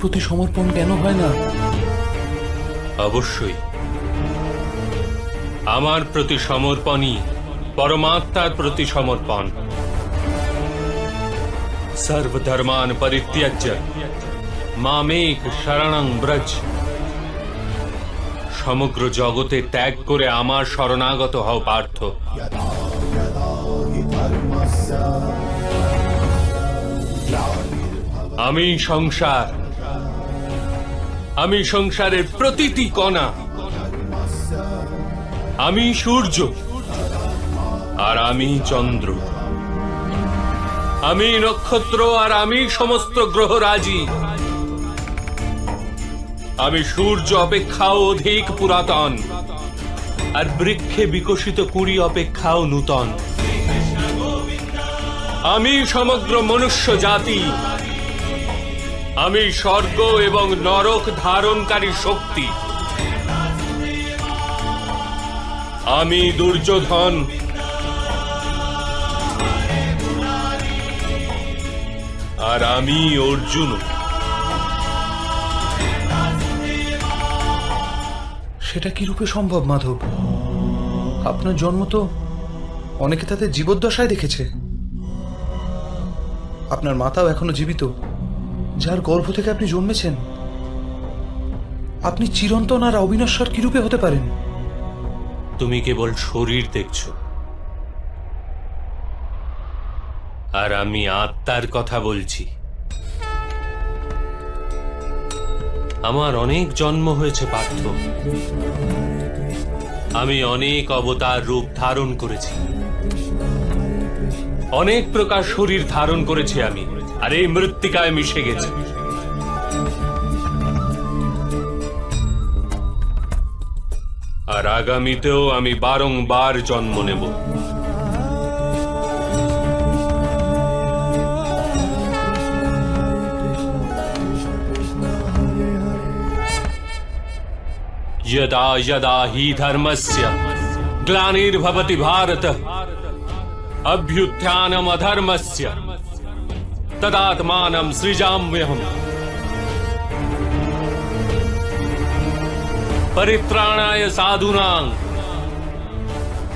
প্রতি সমর্পণ কেন হয় না? অবশ্যই আমার প্রতি সমর্পণই পরমাত্মার প্রতি সমর্পণ। সর্বধর্মান পরিত্যাজ্য মামেক শরণং ব্রজ। সমগ্র জগতে ত্যাগ করে আমার শরণাগত হও পার্থ। আমি সংসার, আমি সংসারের প্রতিটি কণা। আমি সূর্য আর আমি চন্দ্র। আমি নক্ষত্র আর আমি সমস্ত গ্রহরাজি। আমি সূর্য অপেক্ষাও অধিক পুরাতন আর বৃক্ষে বিকশিত কুড়ি অপেক্ষাও নূতন। আমি সমগ্র মনুষ্য জাতি। আমি স্বর্গ এবং নরক ধারণকারী শক্তি। আমি দুর্যোধন, আর আমি অর্জুন। সেটা কি রূপে সম্ভব মাধব? আপনার জন্ম তো অনেকে তাদের জীবদ্দশায় দেখেছে। আপনার মাতাও এখনো জীবিত, যার গর্ভ থেকে আপনি জন্মেছেন। আপনি চিরন্তন আর অবিনশ্বর কি রূপে হতে পারেন? তুমি কেবল শরীর দেখছো, আর আমি আত্মার কথা বলছি। আমার অনেক জন্ম হয়েছে পার্থ। আমি অনেক অবতার রূপ ধারণ করেছি, অনেক প্রকার শরীর ধারণ করেছি আমি, আর এই মৃত্তিকায় মিশে গেছি। আর আগামীতেও আমি বারংবার জন্ম নেব। यदा यदा हि धर्मस्य ग्लानिर्भवति भारत अभ्युत्थानम् अधर्मस्य तदात्मानं सृजाम्यहम् परित्राणाय साधूनां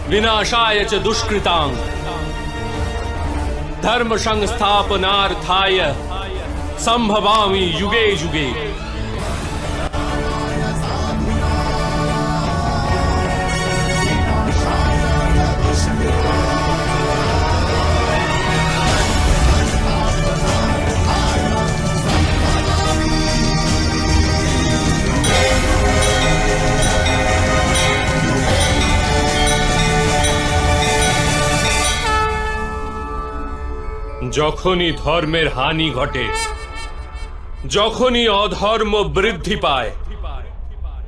विनाशाय च दुष्कृतां धर्म संस्थापनार्थाय संभवामि युगे युगे। যখনই ধর্মের হানি ঘটে, যখনই অধর্ম বৃদ্ধি পায়,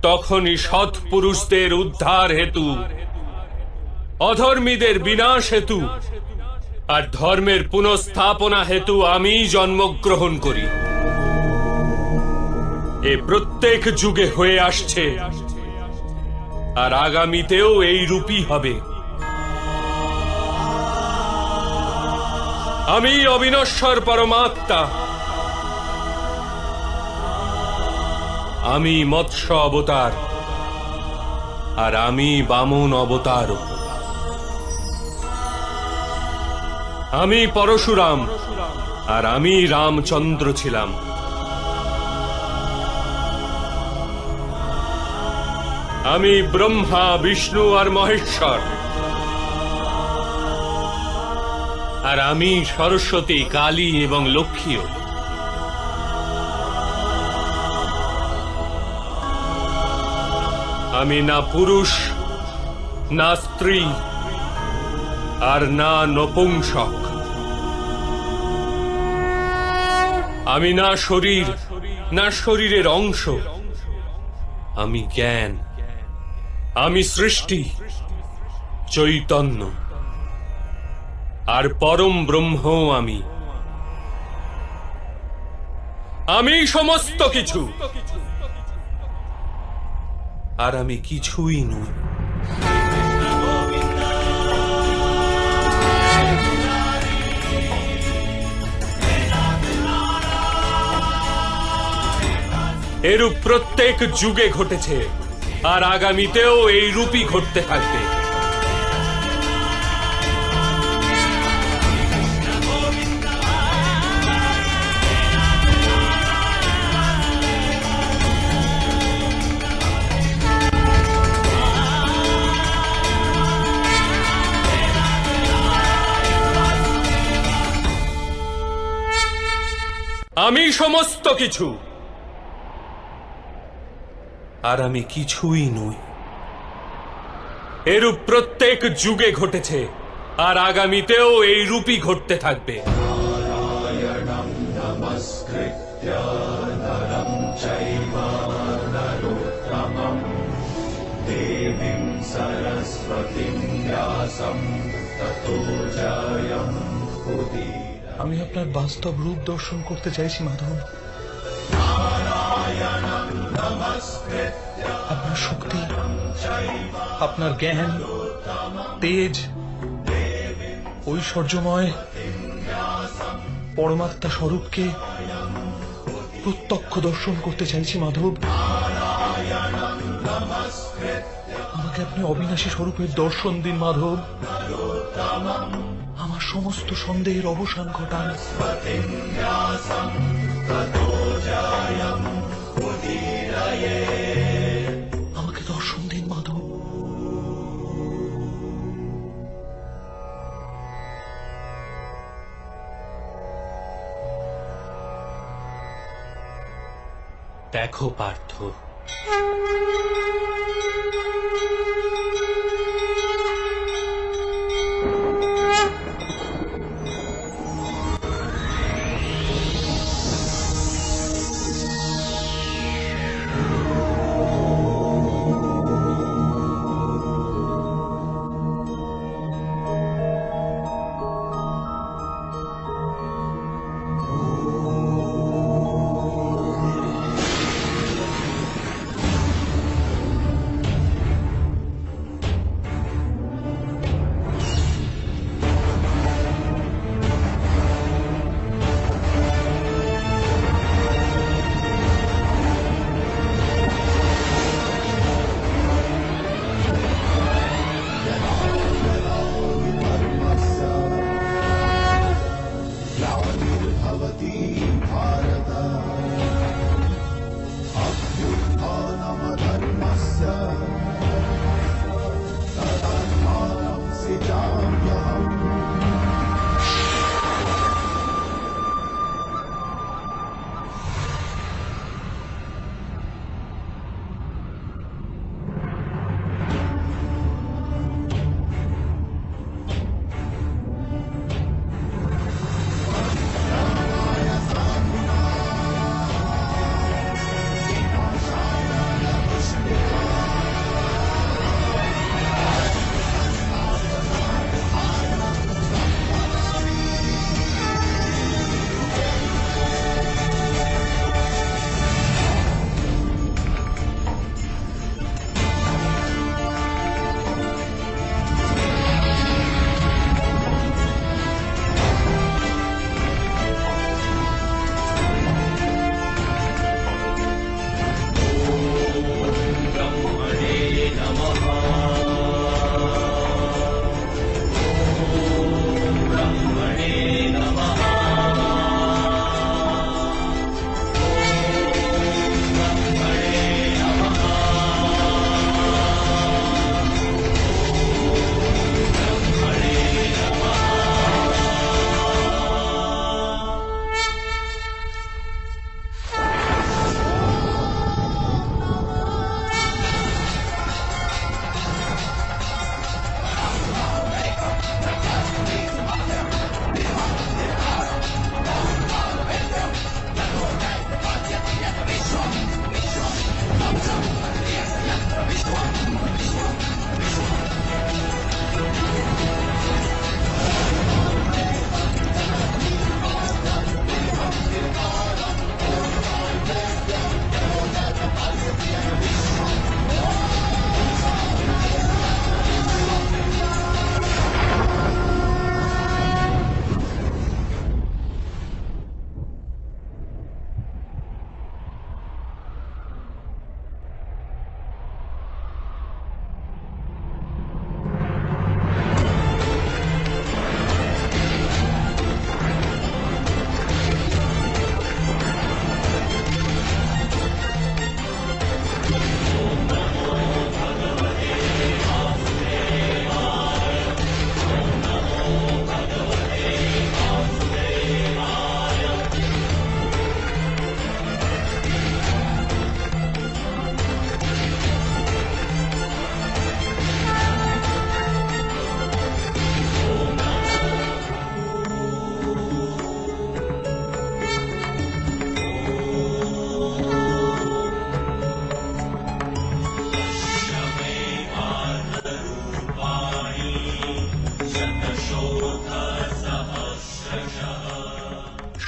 তখনই সৎ পুরুষদের উদ্ধার হেতু, অধর্মীদের বিনাশ হেতু আর ধর্মের পুনঃস্থাপনা হেতু আমি জন্মগ্রহণ করি। এ প্রত্যেক যুগে হয়ে আসছে, আর আগামীতেও এই রূপই হবে। আমি অবিনশ্বর পরমাত্মা। আমি মৎস্য অবতার, আর আমি বামন অবতার। আমি পরশুরাম, আর আমি রামচন্দ্র ছিলাম। আমি ব্রহ্মা, বিষ্ণু আর মহেশ্বর, আর আমি সরস্বতী, কালী এবং লক্ষ্মীও। আমি না পুরুষ, না স্ত্রী, আর না নপুংসক। আমি না শরীর, না শরীরের অংশ। আমি জ্ঞান, আমি সৃষ্টি, চৈতন্য, আর পরম ব্রহ্ম। আমি আমি সমস্ত কিছু, আর আমি কিছুই নই। এরূপ প্রত্যেক যুগে ঘটেছে, আর আগামীতেও এই রূপই ঘটতে থাকবে। আমি সমস্ত কিছু, আর আমি কিছুই নই। এরূপ প্রত্যেক যুগে ঘটেছে, আর আগামীতেও এই রূপই ঘটতে থাকবে। আমি আপনার বাস্তব রূপ দর্শন করতে চাইছি মাধব। আপনার শক্তি, আপনার জ্ঞান, তেজ, ঐশ্বর্যময় পরমাত্মা স্বরূপকে প্রত্যক্ষ দর্শন করতে চাইছি মাধব। আমাকে আপনি অবিনাশী স্বরূপের দর্শন দিন মাধব। আমার সমস্ত সন্দেহের অবসান ঘটান। আমাকে দর্শন দিন মাধব। দেখো পার্থ,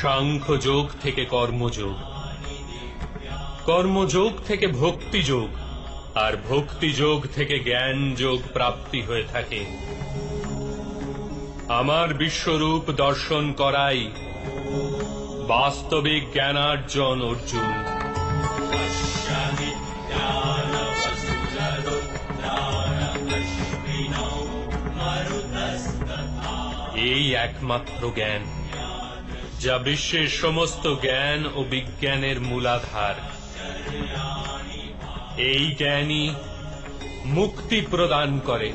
সাংখ্যযোগ থেকে কর্মযোগ, কর্মযোগ থেকে ভক্তিযোগ, আর ভক্তিযোগ থেকে জ্ঞান যোগ প্রাপ্তি হয়ে থাকে। আমার বিশ্বরূপ দর্শন করাই বাস্তবিক জ্ঞানার্জন অর্জুন। এই একমাত্র জ্ঞান যা বিশ্বের সমস্ত জ্ঞান ও বিজ্ঞানের মূলাধার। এই জ্ঞানই মুক্তি প্রদান করে।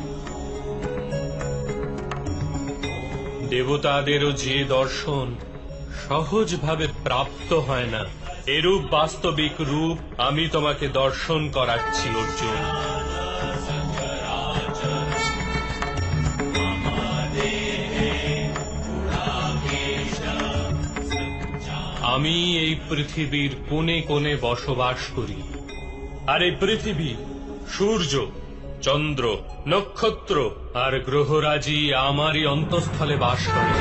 দেবতাদেরও যে দর্শন সহজভাবে প্রাপ্ত হয় না, এরূপ বাস্তবিক রূপ আমি তোমাকে দর্শন করাচ্ছি অর্জুন। আমি এই পৃথিবীর কোণে কোণে বসবাস করি, আর এই পৃথিবী সূর্য, চন্দ্র, নক্ষত্র আর গ্রহরাজি আমারই অন্তঃস্থলে বাস করে।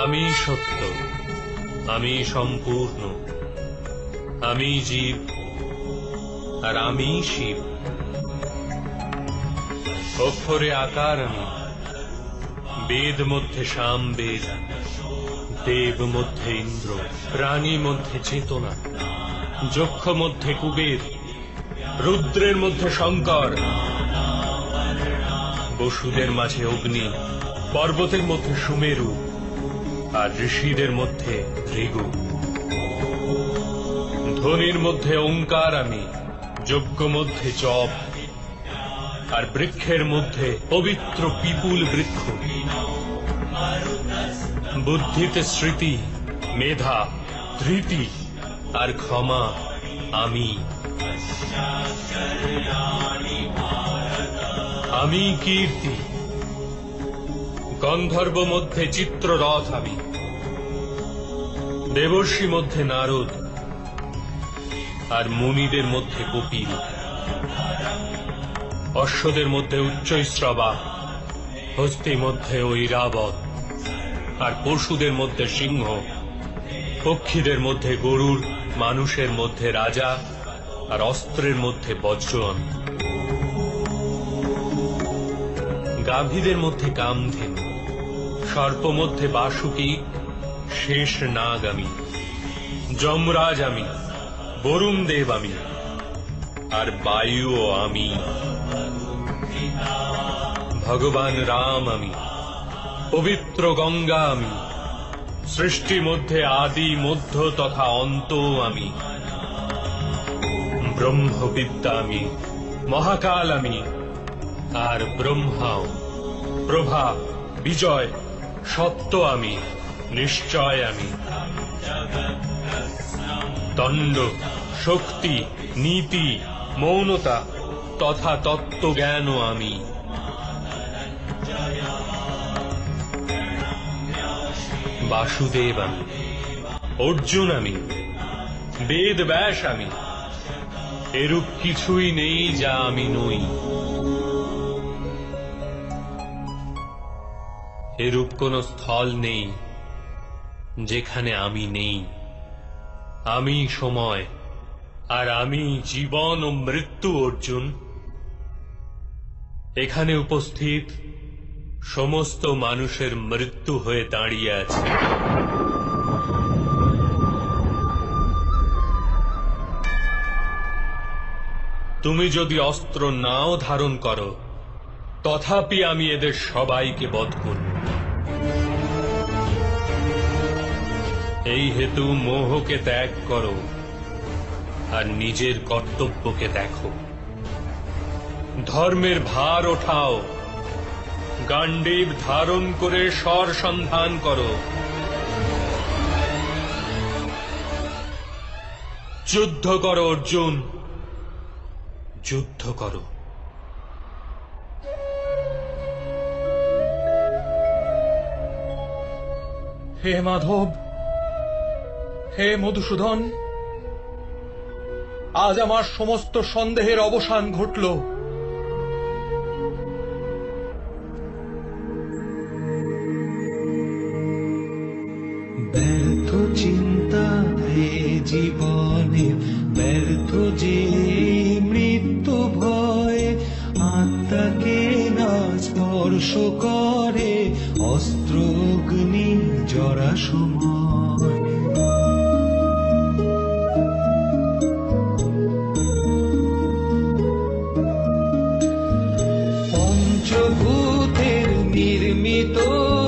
আমি সত্য, আমি সম্পূর্ণ, আমি জীব, আর আমি শিব। অক্ষরে আকার আমি, বেদ মধ্যে সাম বেদ, দেব মধ্যে ইন্দ্র, প্রাণী মধ্যে চেতনা, যক্ষ মধ্যে কুবের, রুদ্রের মধ্যে শঙ্কর, বসুদের মাঝে অগ্নি, পর্বতের মধ্যে সুমেরু, আর ঋষিদের মধ্যে ভৃগু। ধ্বনির মধ্যে ওঙ্কার আমি, যজ্ঞ মধ্যে জপ, আর বৃক্ষের মধ্যে পবিত্র পিপুল বৃক্ষ। বুদ্ধিতে স্মৃতি, মেধা, ধৃতি আর ক্ষমা আমি। আমি কীর্তি, গন্ধর্ব মধ্যে চিত্ররথ আমি, দেবর্ষি মধ্যে নারদ, আর মুনিদের মধ্যে কপিল। অশ্বদের মধ্যে উচ্চৈশ্রবা, হস্তি মধ্যে ঐরাবত, আর পশুদের মধ্যে সিংহ, পক্ষীদের মধ্যে গরুড়, মানুষের মধ্যে রাজা, আর অস্ত্রের মধ্যে বজ্রন। গাভীদের মধ্যে কামধেনু, সর্প মধ্যে বাসুকি, শেষ নাগ আমি, যমরাজ আমি, বরুণ দেব আমি, আর বায়ুও আমি। ভগবান রাম আমি, পবিত্র গঙ্গা আমি, সৃষ্টি মধ্যে আদি মধ্য তথা অন্ত আমি। ব্রহ্মবিদ্যা আমি, মহাকাল আমি, আর ব্রহ্মাও। প্রভা, বিজয়, সত্য আমি, নিশ্চয় আমি। দণ্ড, শক্তি, নীতি, মৌনতা তথা তত্ত্বজ্ঞানও আমি। বাসুদেব আমি, অর্জুন আমি, বেদ ব্যাস আমি। এরূপ কিছুই নেই যা আমি নই। এরূপ কোন স্থল নেই যেখানে আমি নেই। আমি সময়, আর আমি জীবন ও মৃত্যু অর্জুন। এখানে উপস্থিত সমস্ত মানুষের মৃত্যু হয়ে দাঁড়িয়ে আছে। তুমি যদি অস্ত্র নাও ধারণ করো, তথাপি আমি এদের সবাইকে বধ করব। এই হেতু মোহকে ত্যাগ করো, আর নিজের কর্তব্যকে দেখো। ধর্মের ভার ওঠাও, গান্ডীব ধারণ করে স্বর সন্ধান করো। যুদ্ধ করো অর্জুন, যুদ্ধ করো। হে মাধব, হে মধুসূদন, আজ আমার সমস্ত সন্দেহের অবসান ঘটল। ব্যর্থ চিন্তা হে জীবনে, ব্যর্থ যে মৃত্যু ভয়, আত্মাকে না স্পর্শ করে অস্ত্র অগ্নি জরা সময়। পঞ্চভূতের নির্মিত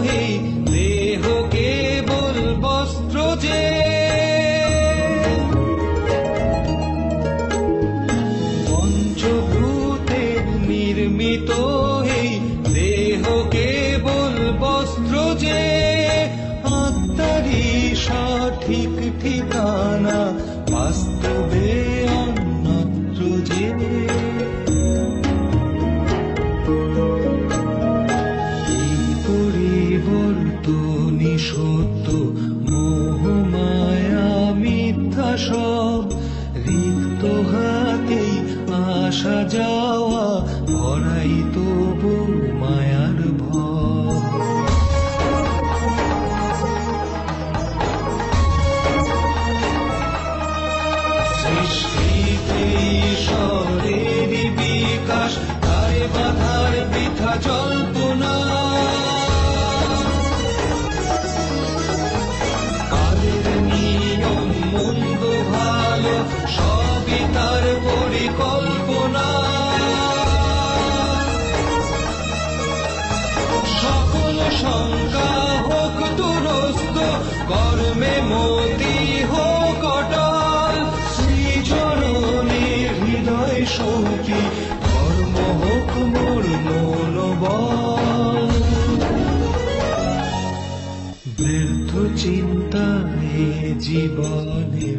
হে দেহ কেবল বস্ত্র যে, পঞ্চভূতের নির্মিত হে দেহ কেবল বস্ত্র যে, আত্মারি সঠিক ঠিকানা বাস্তবে অন্যত্র যে। পরিবর্তনী সত্য মোহ মায়া মিথ্যা সব, রিক্ত হাতেই আসা যাওয়া ভরাই তবু মায়ার ভয়। সৃষ্টিতে ঈশ্বরের বিকাশ, তারে বাধার বৃথা জল্পনা। কালের নিয়ম মন্দ ভালো সবই তার পরিকল্পনা। সকল শঙ্কা হোক দুরস্ত, কর্মে মতি হোক অটল। শ্রীচরণে হৃদয় শক্তি, কর্ম হোক মোর মনোবল। ব্যর্থ চিন্তা এ জীবনে